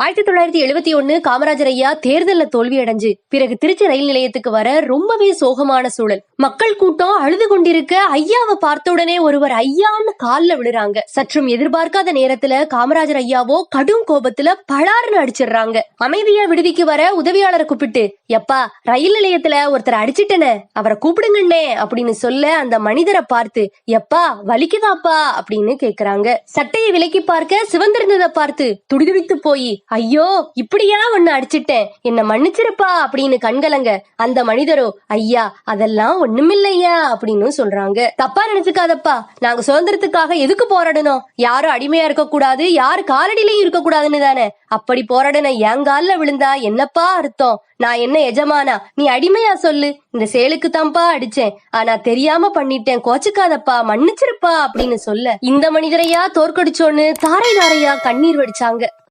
1971 காமராஜர் ஐயா தேர்தல்ல தோல்வி அடைஞ்சு பிறகு திருச்சி ரயில் நிலையத்துக்கு வர ரொம்பவே சோகமான சூழல். மக்கள் கூட்டம் அழுது கொண்டிருக்க ஐயாவை பார்த்த உடனே ஒருவர் ஐயான்னு கால்ல விழுறாங்க. சற்றும் எதிர்பார்க்காத நேரத்துல காமராஜர் ஐயாவோ கடும் கோபத்துல பலாருன்னு அடிச்சிடுறாங்க. அமைதியா விடுதிக்கு வர உதவியாளரை கூப்பிட்டு, எப்பா ரயில் நிலையத்துல ஒருத்தர் அடிச்சிட்டன, அவரை கூப்பிடுங்கண்ணே அப்படின்னு சொல்ல அந்த மனிதரை பார்த்து, எப்பா வலிக்குதாப்பா அப்படின்னு கேக்குறாங்க. சட்டையை விலக்கி பார்க்க சிவந்திருந்ததை பார்த்து துடிதுடித்து போய், ஐயோ இப்படியா ஒன்னு அடிச்சிட்டேன், என்ன மன்னிச்சிருப்பா அப்படின்னு கண்கலங்க அந்த மனிதரோ, ஐயா அதெல்லாம் ஒண்ணுமில்லையா அப்படின்னு சொல்றாங்க. தப்பா நினைச்சுக்காதப்பா, நாங்க சுதந்திரத்துக்காக எதுக்கு போராடணும், யாரும் அடிமையா இருக்க கூடாது, யாரு காலடியிலையும் இருக்க கூடாதுன்னு தானே. அப்படி போராடன என் கால்ல விழுந்தா என்னப்பா அர்த்தம், நான் என்ன எஜமானா, நீ அடிமையா சொல்லு, இந்த செயலுக்கு தான்ப்பா அடிச்சேன், ஆனா தெரியாம பண்ணிட்டேன், கோச்சுக்காதப்பா மன்னிச்சிருப்பா அப்படின்னு சொல்ல இந்த மனிதரையா தோற்கடிச்சோன்னு தாரை தாரையா கண்ணீர் வடிச்சாங்க.